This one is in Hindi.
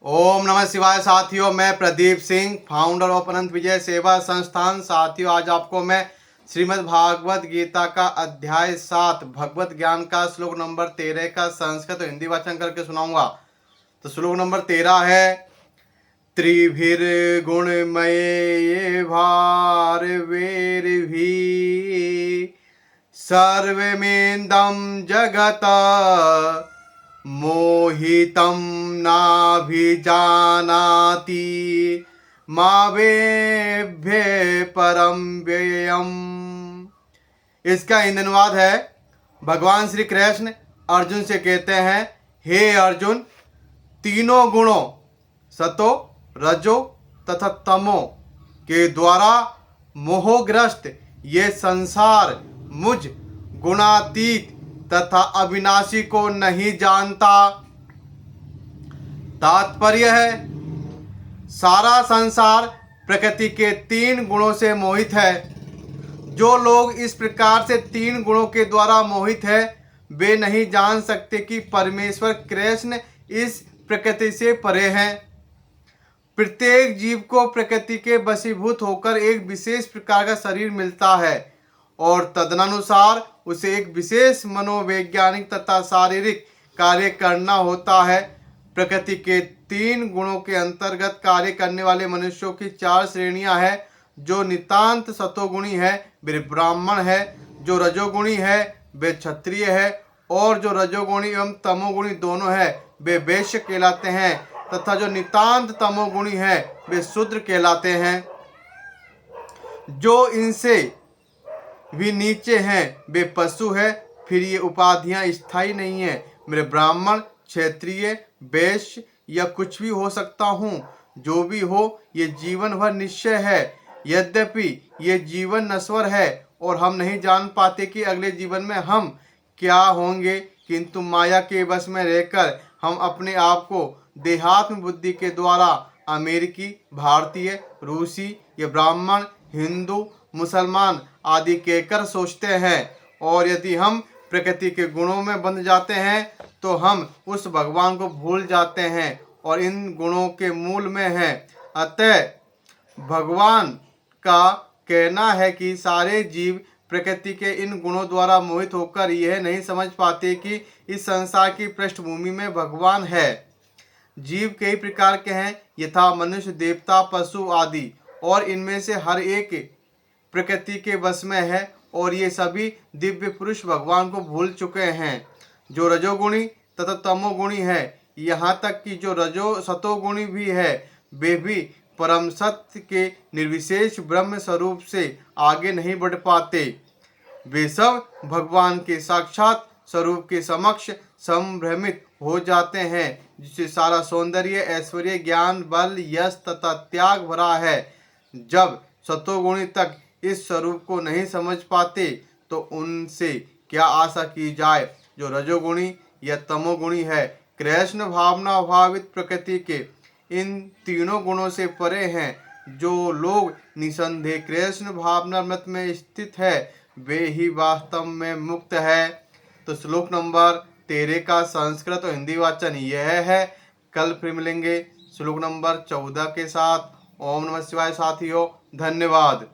ओम नमः शिवाय साथियों, मैं प्रदीप सिंह, फाउंडर ऑफ अनंत विजय सेवा संस्थान। साथियों, आज आपको मैं श्रीमद् भागवत गीता का अध्याय 7 भगवत ज्ञान का श्लोक नंबर 13 का संस्कृत और हिंदी वाचन करके सुनाऊंगा। तो श्लोक नंबर 13 है, त्रिभिर्गुणमये भारवेर्भिः सर्वमेन्दं जगत मोहितं नाभिजानाति मावेभ्य परम व्ययम्। इसका हिंदी अनुवाद है, भगवान श्री कृष्ण अर्जुन से कहते हैं, हे अर्जुन, तीनों गुणों सतो रजो तथा तमो के द्वारा मोहग्रस्त ये संसार मुझ गुणातीत तथा अविनाशी को नहीं जानता। तात्पर्य है, सारा संसार प्रकृति के 3 गुणों से मोहित है। जो लोग इस प्रकार से 3 गुणों के द्वारा मोहित है, वे नहीं जान सकते कि परमेश्वर कृष्ण इस प्रकृति से परे हैं। प्रत्येक जीव को प्रकृति के वशीभूत होकर एक विशेष प्रकार का शरीर मिलता है और तदनुसार उसे एक विशेष मनोवैज्ञानिक तथा शारीरिक कार्य करना होता है। प्रकृति के 3 गुणों के अंतर्गत कार्य करने वाले मनुष्यों की 4 श्रेणियां हैं। जो नितांत सतोगुणी है वे ब्राह्मण है, जो रजोगुणी है वे क्षत्रिय है, और जो रजोगुणी एवं तमोगुणी दोनों है वे वैश्य कहलाते हैं, तथा जो नितांत तमोगुणी है वे शूद्र कहलाते हैं। जो इनसे भी नीचे हैं वे पशु है। फिर ये उपाधियां स्थायी नहीं है। मेरे ब्राह्मण, क्षत्रिय, वैश्य या कुछ भी हो सकता हूँ। जो भी हो, ये जीवन भर निश्चय है। यद्यपि ये जीवन नश्वर है और हम नहीं जान पाते कि अगले जीवन में हम क्या होंगे, किंतु माया के वश में रहकर हम अपने आप को देहात्म बुद्धि के द्वारा अमेरिकी, भारतीय, रूसी या ब्राह्मण, हिंदू, मुसलमान आदि कहकर सोचते हैं। और यदि हम प्रकृति के गुणों में बंध जाते हैं तो हम उस भगवान को भूल जाते हैं और इन गुणों के मूल में हैं। अतः भगवान का कहना है कि सारे जीव प्रकृति के इन गुणों द्वारा मोहित होकर यह नहीं समझ पाते कि इस संसार की पृष्ठभूमि में भगवान है। जीव कई प्रकार के हैं, यथा मनुष्य, देवता, पशु आदि, और इनमें से हर एक प्रकृति के वश में है और ये सभी दिव्य पुरुष भगवान को भूल चुके हैं। जो रजोगुणी तथा तमोगुणी है, यहाँ तक कि जो सतोगुणी भी है, वे भी परम सत्य के निर्विशेष ब्रह्म स्वरूप से आगे नहीं बढ़ पाते। वे सब भगवान के साक्षात स्वरूप के समक्ष संभ्रमित हो जाते हैं, जिससे सारा सौंदर्य, ऐश्वर्य, ज्ञान, बल, यश तथा त्याग भरा है। जब सतोगुणी तक इस स्वरूप को नहीं समझ पाते तो उनसे क्या आशा की जाए जो रजोगुणी या तमोगुणी है। कृष्ण भावना अभावित प्रकृति के इन तीनों गुणों से परे हैं। जो लोग निसंदेह कृष्ण भावना मत में स्थित है, वे ही वास्तव में मुक्त है। तो श्लोक नंबर 13 का संस्कृत और हिंदी वाचन यह है। कल फिर मिलेंगे श्लोक नंबर 14 के साथ। ओम नमः शिवाय साथियों, धन्यवाद।